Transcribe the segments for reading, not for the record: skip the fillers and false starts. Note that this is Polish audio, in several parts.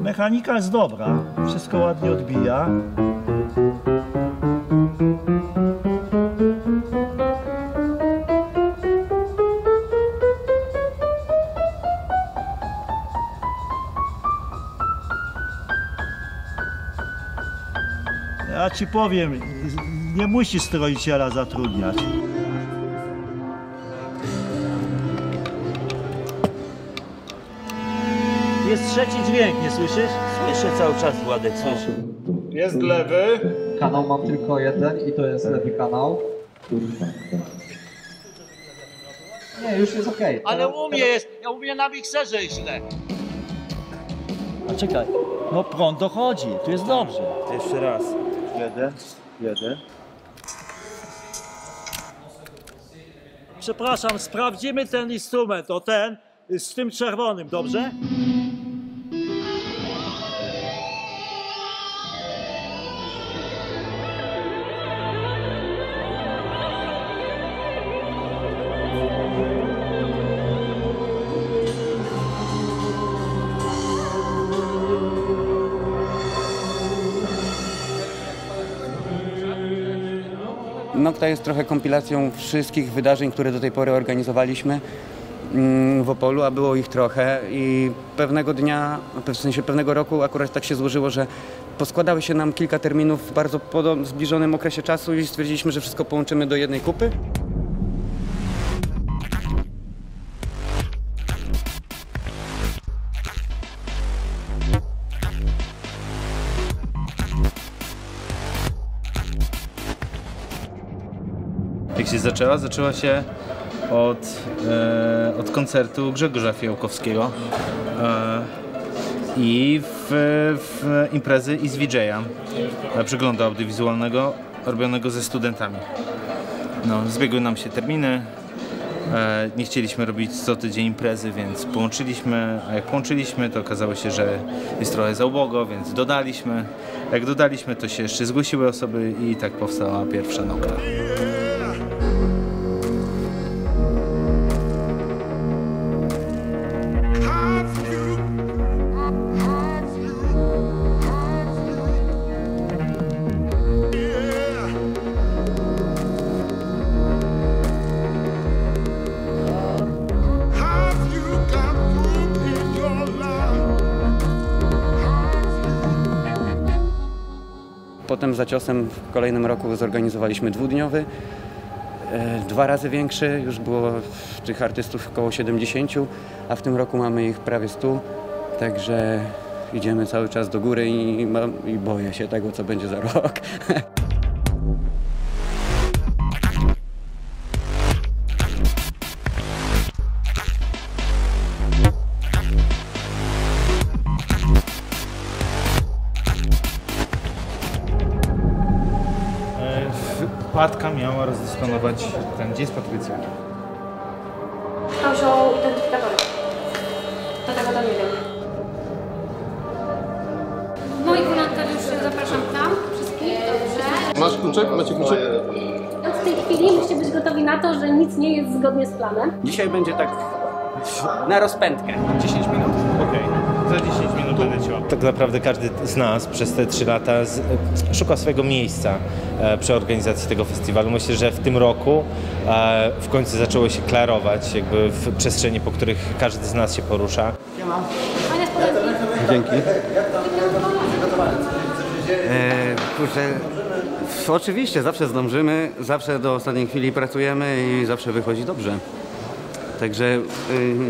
Mechanika jest dobra, wszystko ładnie odbija. Ja ci powiem, nie musisz stroiciela zatrudniać. Jest trzeci dźwięk, nie słyszysz? Słyszę cały czas, Władek, słyszę. Jest lewy. Kanał mam tylko jeden i to jest lewy kanał. Nie, już jest okej. Ale u mnie jest, ja u mnie na mikserze źle. A czekaj, no prąd dochodzi, tu jest dobrze. Jeszcze raz. Jeden. Przepraszam, sprawdzimy ten instrument, o ten, z tym czerwonym, dobrze? Nokta jest trochę kompilacją wszystkich wydarzeń, które do tej pory organizowaliśmy w Opolu, a było ich trochę i pewnego dnia, w sensie pewnego roku akurat tak się złożyło, że poskładały się nam kilka terminów w bardzo zbliżonym okresie czasu i stwierdziliśmy, że wszystko połączymy do jednej kupy. Jak się zaczęła? Zaczęła się od koncertu Grzegorza Fiołkowskiego i w imprezy i z VJ-a, przeglądu audiowizualnego robionego ze studentami. No, zbiegły nam się terminy, nie chcieliśmy robić co tydzień imprezy, więc połączyliśmy, a jak połączyliśmy, to okazało się, że jest trochę za ubogo, więc dodaliśmy. Jak dodaliśmy, to się jeszcze zgłosiły osoby i tak powstała pierwsza Nokta. Potem za ciosem w kolejnym roku zorganizowaliśmy dwudniowy, 2 razy większy, już było tych artystów około 70, a w tym roku mamy ich prawie 100, także idziemy cały czas do góry i boję się tego, co będzie za rok. Patka miała rozdysponować ten. Gdzie jest Patrycja? Tam są identyfikatory. Dlatego tam nie wiem. Moich wolontariuszy zapraszam tam. Wszystkich, dobrze. Masz kluczek? Macie kluczek? W tej chwili musicie być gotowi na to, że nic nie jest zgodnie z planem. Dzisiaj będzie tak na rozpędkę. 10 minut? Okej. Za 10 minut będę ciął. Tak naprawdę każdy z nas przez te 3 lata szuka swojego miejsca przy organizacji tego festiwalu. Myślę, że w tym roku w końcu zaczęło się klarować jakby w przestrzeni, po których każdy z nas się porusza. Dzięki. Kurczę, oczywiście zawsze zdążymy, zawsze do ostatniej chwili pracujemy i zawsze wychodzi dobrze. Także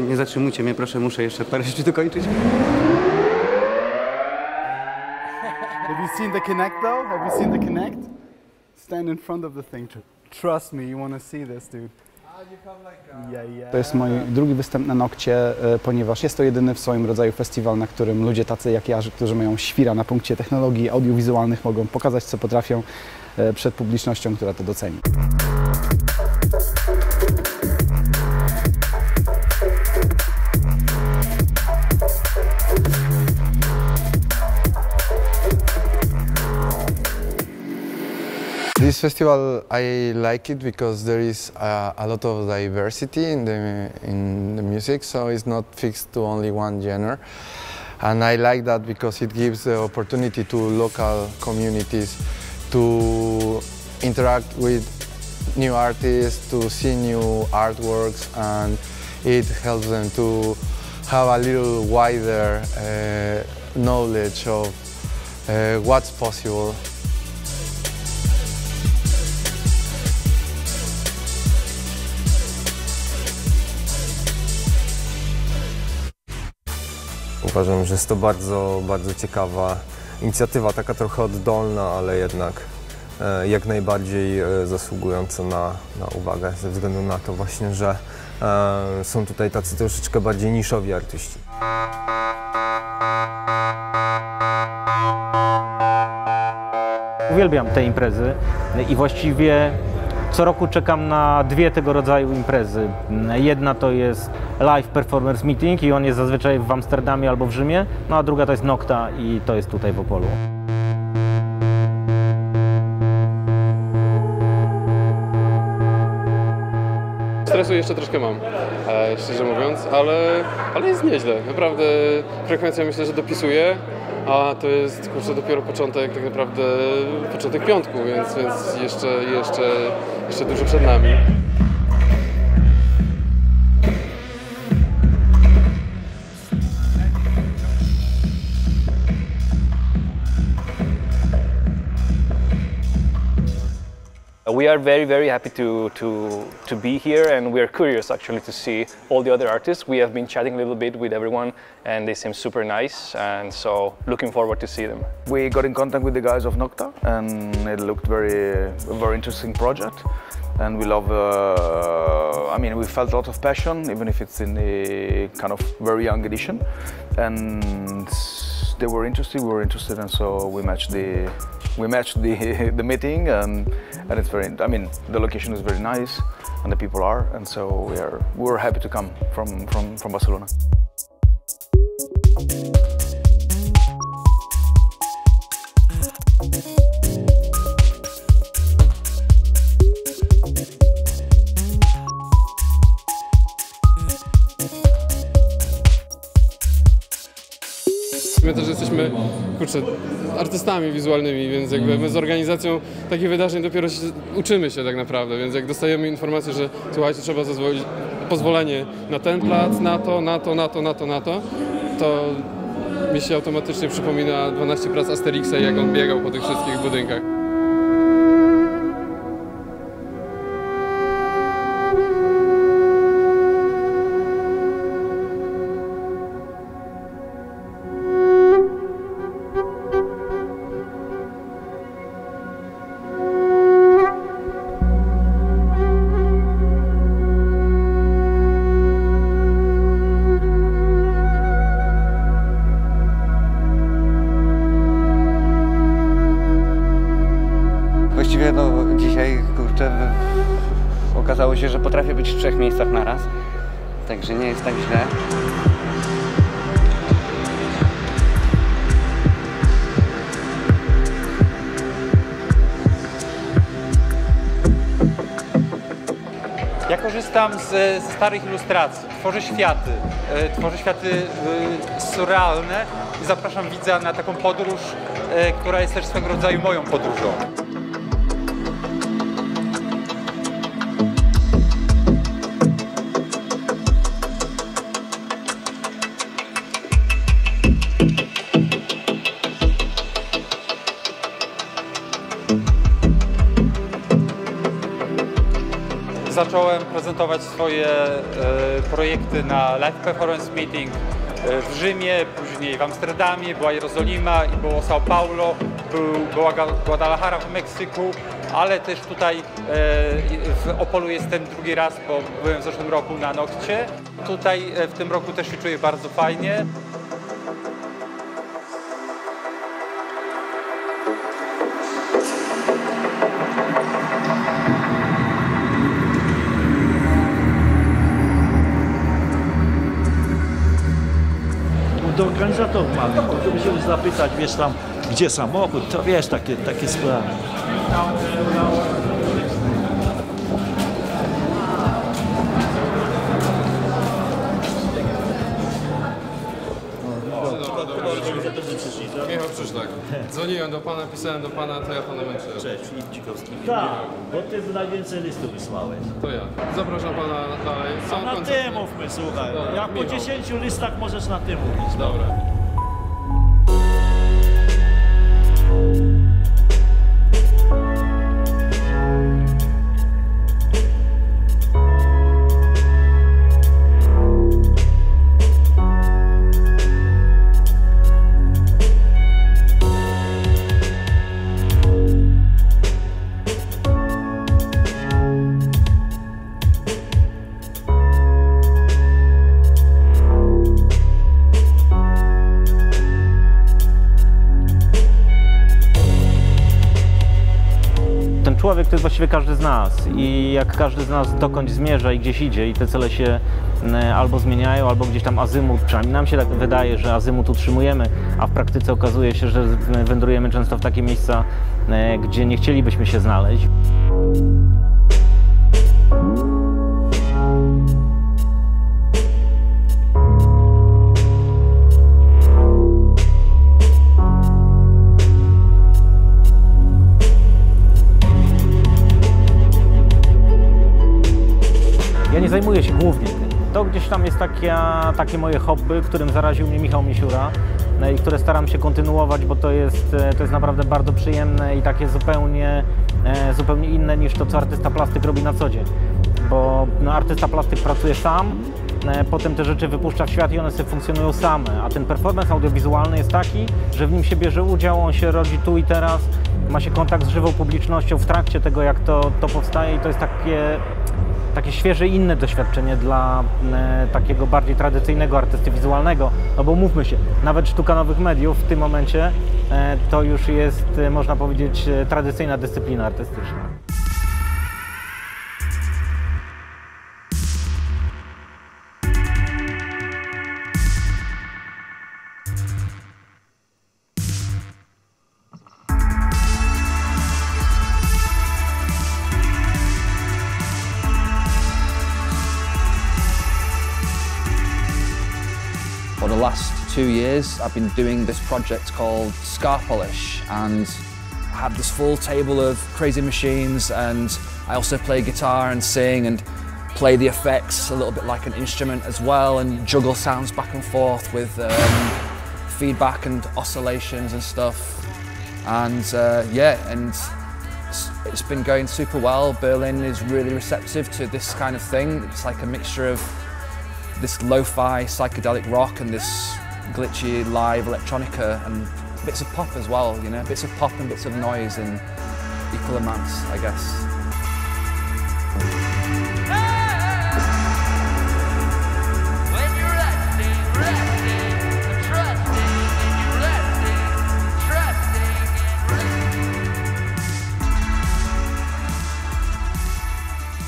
nie zatrzymujcie mnie, proszę, muszę jeszcze parę rzeczy dokończyć. Have you seen the Kinect though? Have you seen the Kinect? Stand in front of the thing. Trust me, you want to see this, dude. To jest mój drugi występ na Nokcie, ponieważ jest to jedyny w swoim rodzaju festiwal, na którym ludzie tacy jak ja, którzy mają świra na punkcie technologii audiowizualnych, mogą pokazać, co potrafią przed publicznością, która to doceni. This festival, I like it because there is a lot of diversity in the music, so it's not fixed to only one genre. And I like that because it gives the opportunity to local communities to interact with new artists, to see new artworks, and it helps them to have a little wider knowledge of what's possible. Uważam, że jest to bardzo ciekawa inicjatywa, taka trochę oddolna, ale jednak jak najbardziej zasługująca na uwagę, ze względu na to właśnie, że są tutaj tacy troszeczkę bardziej niszowi artyści. Uwielbiam te imprezy i właściwie co roku czekam na dwie tego rodzaju imprezy. Jedna to jest Live Performers Meeting i on jest zazwyczaj w Amsterdamie albo w Rzymie, no a druga to jest Nocta i to jest tutaj w Opolu. Stresu jeszcze troszkę mam, szczerze mówiąc, ale jest nieźle. Naprawdę frekwencja myślę, że dopisuje, a to jest kurczę, dopiero początek, tak naprawdę początek piątku, więc jeszcze dużo przed nami. We are very happy to be here, and we are curious actually to see all the other artists. We have been chatting a little bit with everyone and they seem super nice, and so looking forward to see them. We got in contact with the guys of Nocta and it looked a very interesting project, and we love, I mean, we felt a lot of passion even if it's in the kind of very young edition, and they were interested, we were interested, and so we matched the meeting, and it's very, I mean, the location is very nice and the people are, and so we were happy to come from Barcelona. My też jesteśmy, kurczę, artystami wizualnymi, więc jakby my z organizacją takich wydarzeń dopiero uczymy się tak naprawdę, więc jak dostajemy informację, że słuchajcie, trzeba pozwolenie na ten plac, na to, to mi się automatycznie przypomina 12 prac Asterixa, jak on biegał po tych wszystkich budynkach. Właściwie no, dzisiaj, kurczę, okazało się, że potrafię być w 3 miejscach naraz, także nie jest tak źle. Ja korzystam ze starych ilustracji, tworzę światy surrealne i zapraszam widza na taką podróż, która jest też swego rodzaju moją podróżą. Zacząłem prezentować swoje projekty na Live Performance Meeting w Rzymie, później w Amsterdamie, była Jerozolima i było São Paulo, była Guadalajara w Meksyku, ale też tutaj w Opolu jestem drugi raz, bo byłem w zeszłym roku na Noccie. Tutaj w tym roku też się czuję bardzo fajnie. Do organizatorów mamy, żeby się zapytać, wiesz tam, gdzie samochód, to wiesz, takie sprawy. Michał Krzysztak. Dzwoniłem do pana, pisałem do pana, to ja pana męczę. Cześć, Filip Dzikowski. Tak, bo ty najwięcej listów wysłałeś. To ja. Zapraszam pana dalej. A na tym mówmy, słuchaj. Dobra, Jak po Michał. 10 listach możesz na tym mówić. Dobra. Człowiek to jest właściwie każdy z nas i jak każdy z nas dokądś zmierza i gdzieś idzie i te cele się albo zmieniają, albo gdzieś tam azymut, przynajmniej nam się tak wydaje, że azymut utrzymujemy, a w praktyce okazuje się, że wędrujemy często w takie miejsca, gdzie nie chcielibyśmy się znaleźć. Ja nie zajmuję się głównie tym. To gdzieś tam jest takie moje hobby, którym zaraził mnie Michał Misiura i które staram się kontynuować, bo to jest naprawdę bardzo przyjemne i takie zupełnie inne niż to, co artysta plastyk robi na co dzień. Bo artysta plastyk pracuje sam, potem te rzeczy wypuszcza w świat i one sobie funkcjonują same, a ten performance audiowizualny jest taki, że w nim się bierze udział, on się rodzi tu i teraz, ma się kontakt z żywą publicznością w trakcie tego, jak to powstaje i to jest takie świeże i inne doświadczenie dla takiego bardziej tradycyjnego artysty wizualnego, no bo mówmy się, nawet sztuka nowych mediów w tym momencie to już jest, można powiedzieć, tradycyjna dyscyplina artystyczna. For the last 2 years, I've been doing this project called Scar Polish, and I have this full table of crazy machines, and I also play guitar and sing and play the effects a little bit like an instrument as well, and juggle sounds back and forth with feedback and oscillations and stuff. And yeah, and it's been going super well. Berlin is really receptive to this kind of thing. It's like a mixture of this lo-fi psychedelic rock and this glitchy live electronica and bits of pop as well, you know, bits of pop and bits of noise in equal amounts, I guess.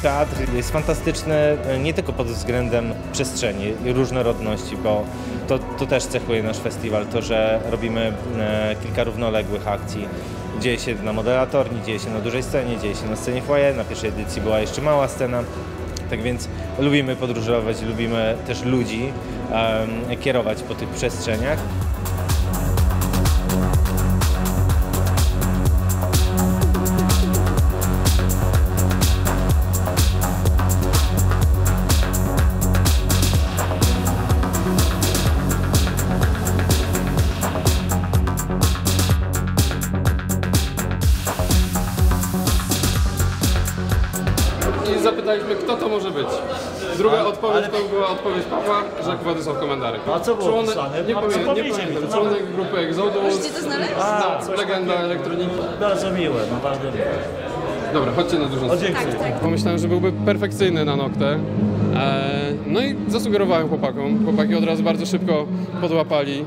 Teatr jest fantastyczny nie tylko pod względem przestrzeni i różnorodności, bo to też cechuje nasz festiwal, to, że robimy kilka równoległych akcji. Dzieje się na modelatorni, dzieje się na dużej scenie, dzieje się na scenie foyer, na pierwszej edycji była jeszcze mała scena. Tak więc lubimy podróżować, lubimy też ludzi kierować po tych przestrzeniach. I zapytaliśmy, kto to może być. Druga odpowiedź to była odpowiedź Pawła, że Władysław Komendary. A co było pisane? Nie pamiętam. Członek grupy Exodus. Możecie to znaleźć? Legenda elektroniki. Bardzo miłe, no bardzo miłe. Dobra, chodźcie na dużą scenę. Tak. Pomyślałem, że byłby perfekcyjny na Noktę. No i zasugerowałem chłopakom. Chłopaki od razu bardzo szybko podłapali.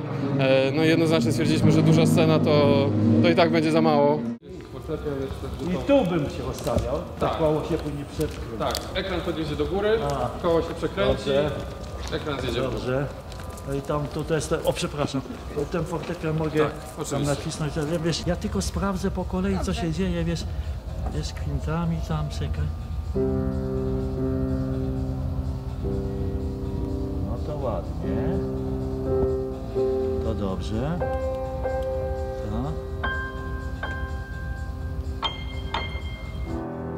No i jednoznacznie stwierdziliśmy, że duża scena to i tak będzie za mało. I tu bym się rozstawiał, tak koło się później przepchnął. Tak, ekran podjedzie do góry, koło się przekręci, dobrze. ekran zjedzie. Dobrze. No i tam to jest, o przepraszam, ten fortepian mogę tam nacisnąć, ale wiesz, ja tylko sprawdzę po kolei, co się dzieje, wiesz, z kwintami tam, czekaj. No to ładnie. To dobrze. Tak.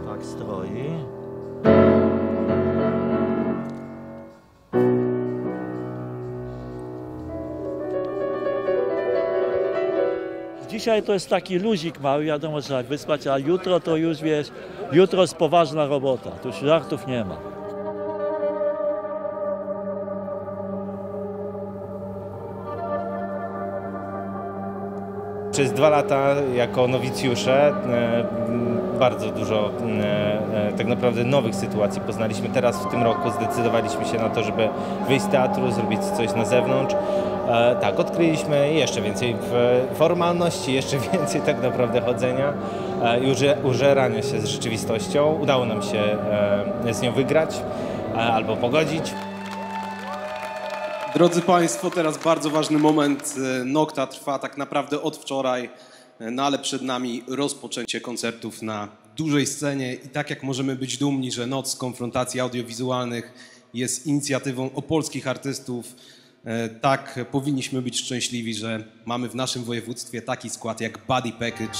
Tak stroi. Dzisiaj to jest taki luzik mały, wiadomo, trzeba wyspać, a jutro to już wiesz, jutro jest poważna robota, tu już żartów nie ma. Przez 2 lata jako nowicjusze bardzo dużo tak naprawdę nowych sytuacji poznaliśmy. Teraz w tym roku zdecydowaliśmy się na to, żeby wyjść z teatru, zrobić coś na zewnątrz. Tak, odkryliśmy jeszcze więcej formalności, jeszcze więcej tak naprawdę chodzenia i użerania się z rzeczywistością. Udało nam się z nią wygrać albo pogodzić. Drodzy Państwo, teraz bardzo ważny moment. Nocta trwa tak naprawdę od wczoraj, no ale przed nami rozpoczęcie koncertów na dużej scenie i tak jak możemy być dumni, że Noc Konfrontacji Audiowizualnych jest inicjatywą opolskich artystów, tak powinniśmy być szczęśliwi, że mamy w naszym województwie taki skład jak Buddy Package.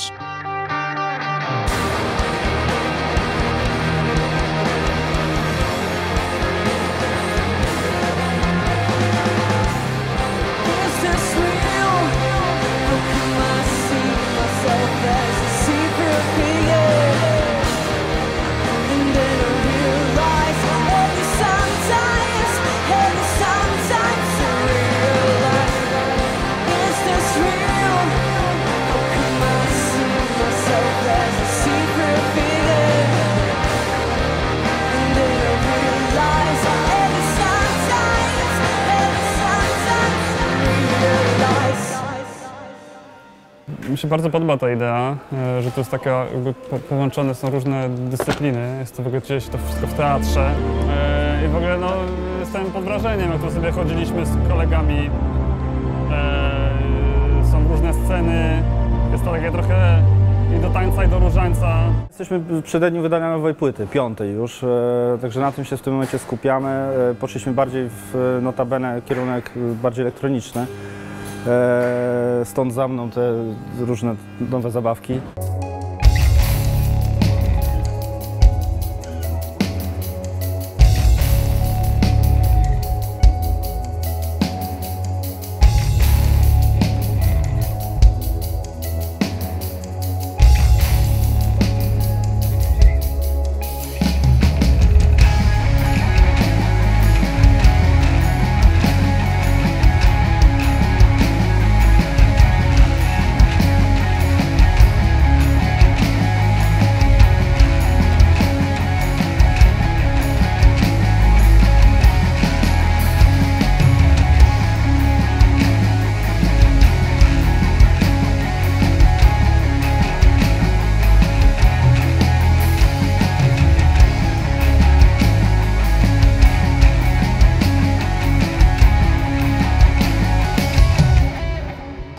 Mi się bardzo podoba ta idea, że to jest taka, jakby połączone są różne dyscypliny. Jest to w ogóle dzieje się to wszystko w teatrze. I w ogóle no, jestem pod wrażeniem, jak tu sobie chodziliśmy z kolegami. Są różne sceny, jest to takie trochę i do tańca, i do różańca. Jesteśmy w przededniu wydania nowej płyty, 5. już, także na tym się w tym momencie skupiamy. Poszliśmy bardziej w notabene kierunek bardziej elektroniczny. Stąd za mną te różne nowe zabawki.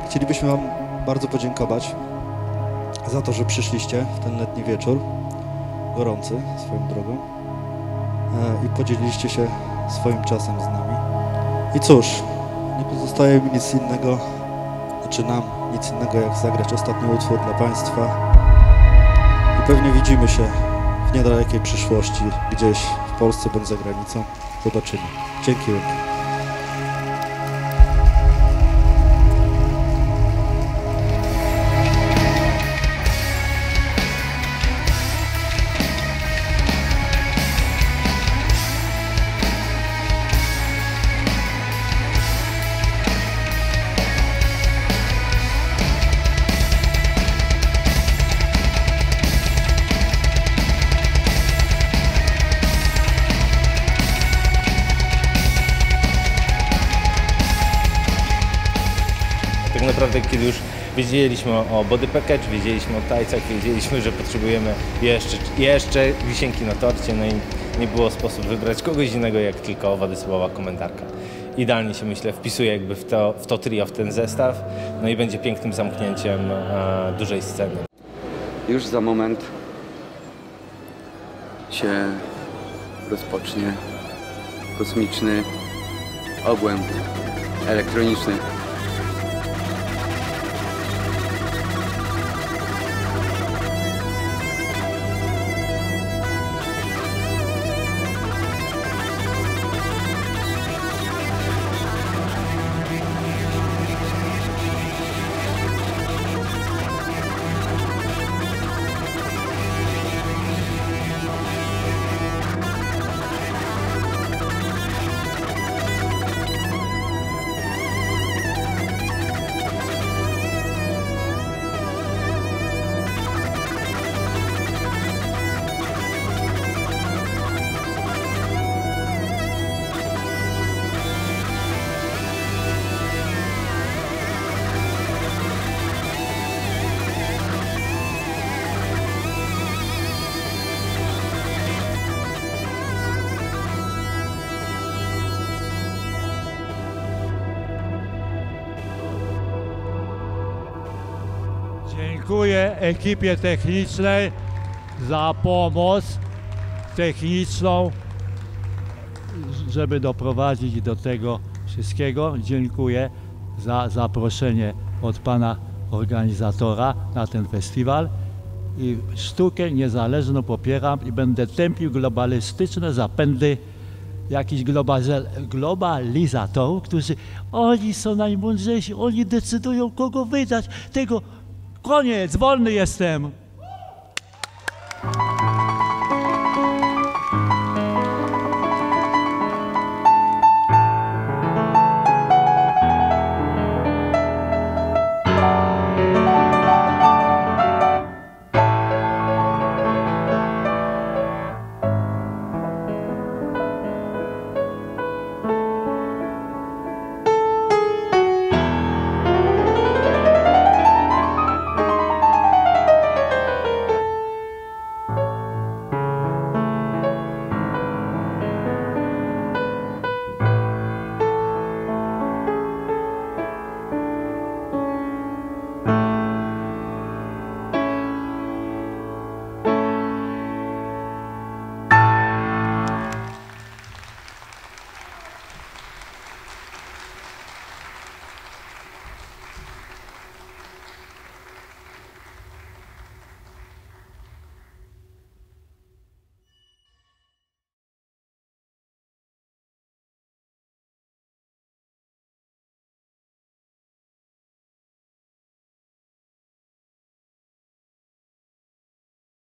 Chcielibyśmy Wam bardzo podziękować za to, że przyszliście w ten letni wieczór, gorący swoją drogą, i podzieliliście się swoim czasem z nami. I cóż, nie pozostaje mi nic innego, znaczy nam nic innego, jak zagrać ostatni utwór dla Państwa. I pewnie widzimy się w niedalekiej przyszłości, gdzieś w Polsce bądź za granicą. Zobaczymy. Dzięki wielkie. Tak naprawdę, kiedy już wiedzieliśmy o Body Package, wiedzieliśmy o tajcach, wiedzieliśmy, że potrzebujemy jeszcze wisienki na torcie, no i nie było sposobu wybrać kogoś innego jak tylko Władysława Komentarka. Idealnie się, myślę, wpisuje jakby w to trio, w ten zestaw, no i będzie pięknym zamknięciem dużej sceny. Już za moment się rozpocznie kosmiczny obłęd elektroniczny. Dziękuję ekipie technicznej za pomoc techniczną, żeby doprowadzić do tego wszystkiego. Dziękuję za zaproszenie od pana organizatora na ten festiwal i sztukę niezależną popieram i będę tępił globalistyczne zapędy jakichś globalizatorów, którzy oni są najmądrzejsi, oni decydują kogo wydać, tego koniec, wolny jestem.